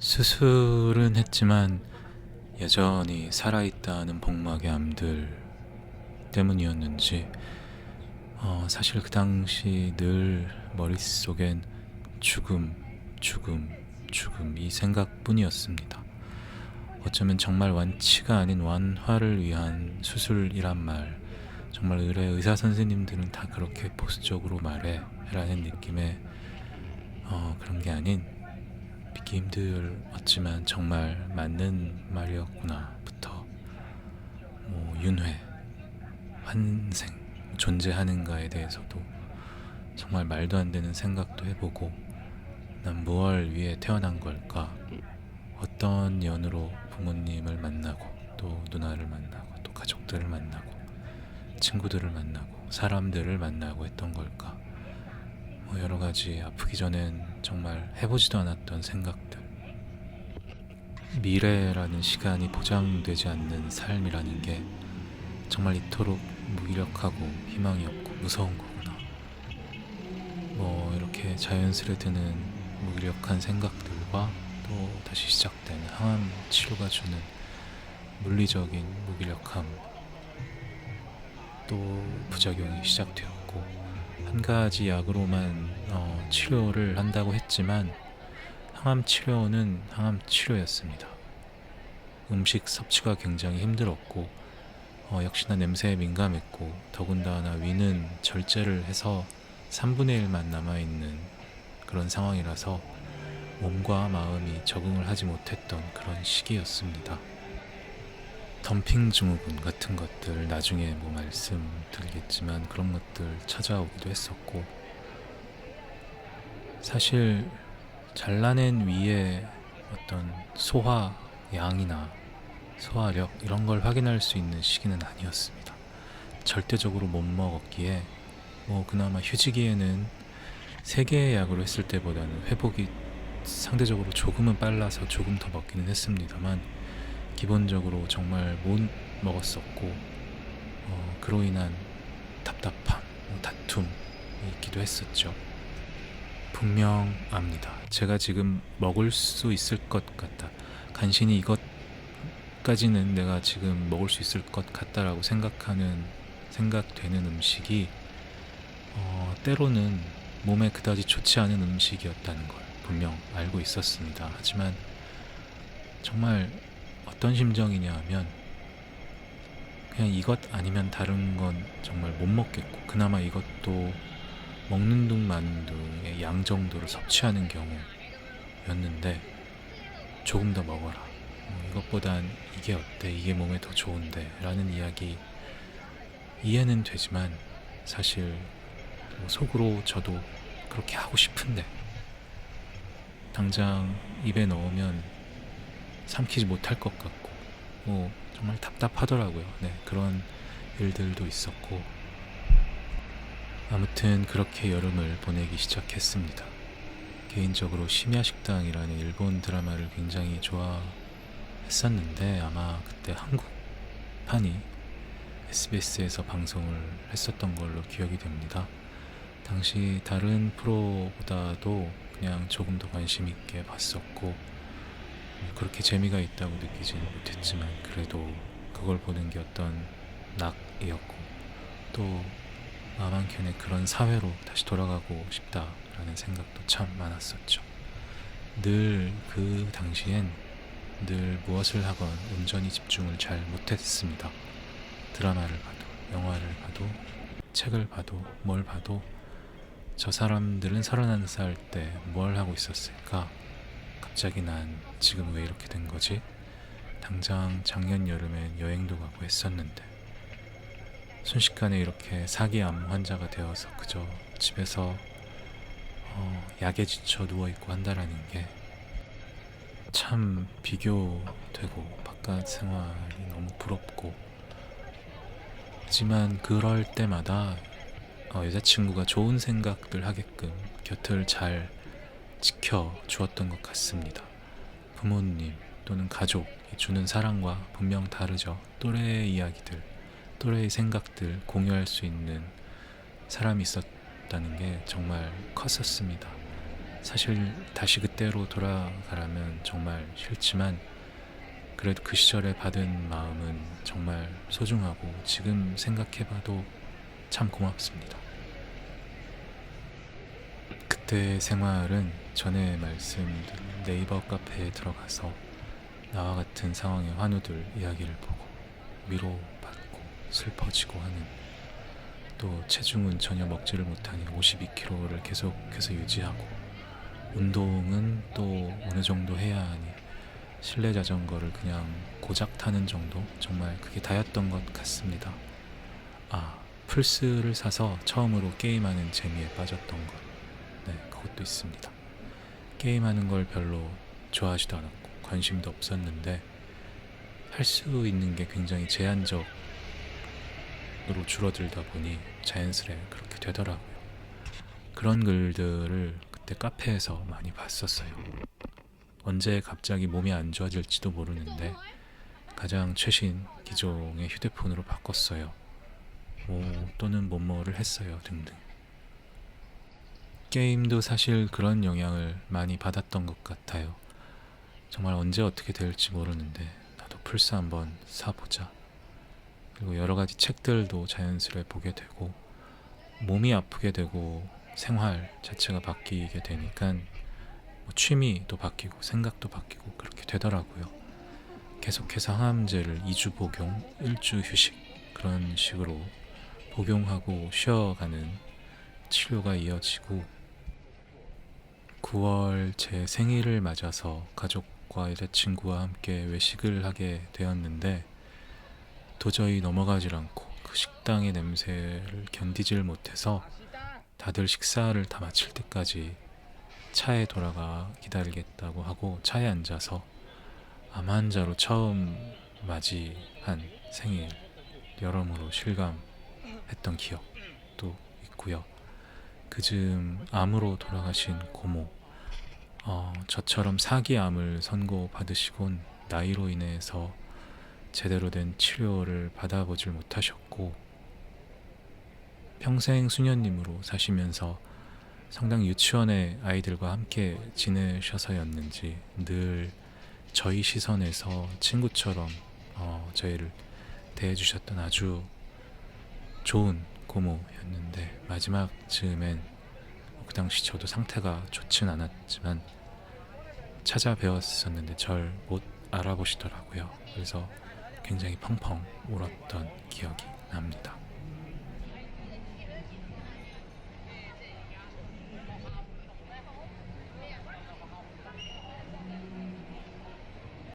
수술은 했지만 여전히 살아있다는 복막의 암들 때문이었는지 사실 그 당시 늘 머릿속엔 죽음, 죽음, 죽음 이 생각뿐이었습니다. 어쩌면 정말 완치가 아닌 완화를 위한 수술이란 말, 정말 의사 선생님들은 다 그렇게 보수적으로 말해 라는 느낌의 그런 게 아닌 믿기 힘들었지만 정말 맞는 말이었구나부터 윤회, 환생, 존재하는가에 대해서도 정말 말도 안 되는 생각도 해보고, 난 무얼 위해 태어난 걸까, 어떤 연으로 부모님을 만나고 또 누나를 만나고 또 가족들을 만나고 친구들을 만나고 사람들을 만나고 했던 걸까, 여러 가지 아프기 전엔 정말 해보지도 않았던 생각들. 미래라는 시간이 보장되지 않는 삶이라는 게 정말 이토록 무기력하고 희망이 없고 무서운 거구나. 이렇게 자연스레 드는 무기력한 생각들과 또 다시 시작되는 항암 치료가 주는 물리적인 무기력함, 또 부작용이 시작되었고, 한 가지 약으로만 치료를 한다고 했지만 항암 치료는 항암 치료였습니다. 음식 섭취가 굉장히 힘들었고, 역시나 냄새에 민감했고, 더군다나 위는 절제를 해서 3분의 1만 남아있는 그런 상황이라서 몸과 마음이 적응을 하지 못했던 그런 시기였습니다. 덤핑 증후군 같은 것들 나중에 말씀드리겠지만 그런 것들 찾아오기도 했었고, 사실 잘라낸 위에 어떤 소화양이나 소화력 이런 걸 확인할 수 있는 시기는 아니었습니다. 절대적으로 못 먹었기에 그나마 휴지기에는 3개의 약으로 했을 때보다는 회복이 상대적으로 조금은 빨라서 조금 더 먹기는 했습니다만, 기본적으로 정말 못 먹었었고, 그로 인한 답답함, 다툼이 있기도 했었죠. 분명 압니다. 제가 지금 먹을 수 있을 것 같다, 간신히 이것까지는 내가 지금 먹을 수 있을 것 같다라고 생각되는 음식이 때로는 몸에 그다지 좋지 않은 음식이었다는 걸 분명 알고 있었습니다. 하지만 정말 어떤 심정이냐 하면, 그냥 이것 아니면 다른 건 정말 못 먹겠고, 그나마 이것도 먹는 둥 마는 둥의 양 정도를 섭취하는 경우였는데, 조금 더 먹어라, 이것보단 이게 어때, 이게 몸에 더 좋은데 라는 이야기 이해는 되지만, 사실 속으로 저도 그렇게 하고 싶은데 당장 입에 넣으면 삼키지 못할 것 같고 정말 답답하더라고요. 그런 일들도 있었고, 아무튼 그렇게 여름을 보내기 시작했습니다. 개인적으로 심야식당이라는 일본 드라마를 굉장히 좋아했었는데, 아마 그때 한국판이 SBS에서 방송을 했었던 걸로 기억이 됩니다. 당시 다른 프로보다도 그냥 조금 더 관심 있게 봤었고, 그렇게 재미가 있다고 느끼지는 못했지만 그래도 그걸 보는 게 어떤 낙이었고, 또 마음 한켠에 그런 사회로 다시 돌아가고 싶다라는 생각도 참 많았었죠. 늘 그 당시엔 늘 무엇을 하건 온전히 집중을 잘 못했습니다. 드라마를 봐도 영화를 봐도 책을 봐도 뭘 봐도 저 사람들은 31살 때 뭘 하고 있었을까? 갑자기 난 지금 왜 이렇게 된 거지? 당장 작년 여름엔 여행도 가고 했었는데 순식간에 이렇게 사기암 환자가 되어서 그저 집에서 약에 지쳐 누워있고 한다라는 게 참 비교되고 바깥 생활이 너무 부럽고, 하지만 그럴 때마다 여자친구가 좋은 생각들 하게끔 곁을 잘 지켜주었던 것 같습니다. 부모님 또는 가족이 주는 사랑과 분명 다르죠. 또래의 이야기들, 또래의 생각들 공유할 수 있는 사람이 있었다는 게 정말 컸었습니다. 사실 다시 그때로 돌아가라면 정말 싫지만 그래도 그 시절에 받은 마음은 정말 소중하고 지금 생각해봐도 참 고맙습니다. 그때의 생활은 전에 말씀드린 네이버 카페에 들어가서 나와 같은 상황의 환우들 이야기를 보고 위로받고 슬퍼지고 하는, 또 체중은 전혀 먹지를 못하니 52kg를 계속해서 유지하고 운동은 또 어느 정도 해야 하니 실내 자전거를 그냥 고작 타는 정도, 정말 그게 다였던 것 같습니다. 플스를 사서 처음으로 게임하는 재미에 빠졌던 것, 네, 그것도 있습니다. 게임하는 걸 별로 좋아하지도 않았고 관심도 없었는데 할 수 있는 게 굉장히 제한적으로 줄어들다 보니 자연스레 그렇게 되더라고요. 그런 글들을 그때 카페에서 많이 봤었어요. 언제 갑자기 몸이 안 좋아질지도 모르는데 가장 최신 기종의 휴대폰으로 바꿨어요. 또는 뭐뭐를 했어요 등등. 게임도 사실 그런 영향을 많이 받았던 것 같아요. 정말 언제 어떻게 될지 모르는데 나도 플스 한번 사보자. 그리고 여러 가지 책들도 자연스레 보게 되고 몸이 아프게 되고 생활 자체가 바뀌게 되니까 취미도 바뀌고 생각도 바뀌고 그렇게 되더라고요. 계속해서 항암제를 2주 복용, 1주 휴식, 그런 식으로 복용하고 쉬어가는 치료가 이어지고 9월 제 생일을 맞아서 가족과 여자친구와 함께 외식을 하게 되었는데 도저히 넘어가질 않고 그 식당의 냄새를 견디질 못해서 다들 식사를 다 마칠 때까지 차에 돌아가 기다리겠다고 하고 차에 앉아서 암 환자로 처음 맞이한 생일, 여러모로 실감했던 기억도 있고요. 그즈음 암으로 돌아가신 고모, 저처럼 사기암을 선고받으시곤 나이로 인해서 제대로 된 치료를 받아보질 못하셨고 평생 수녀님으로 사시면서 상당히 유치원의 아이들과 함께 지내셔서였는지 늘 저희 시선에서 친구처럼 저희를 대해주셨던 아주 좋은 고모였는데 마지막 즈음엔 그 당시 저도 상태가 좋진 않았지만 찾아뵈었었는데 절 못 알아보시더라고요. 그래서 굉장히 펑펑 울었던 기억이 납니다.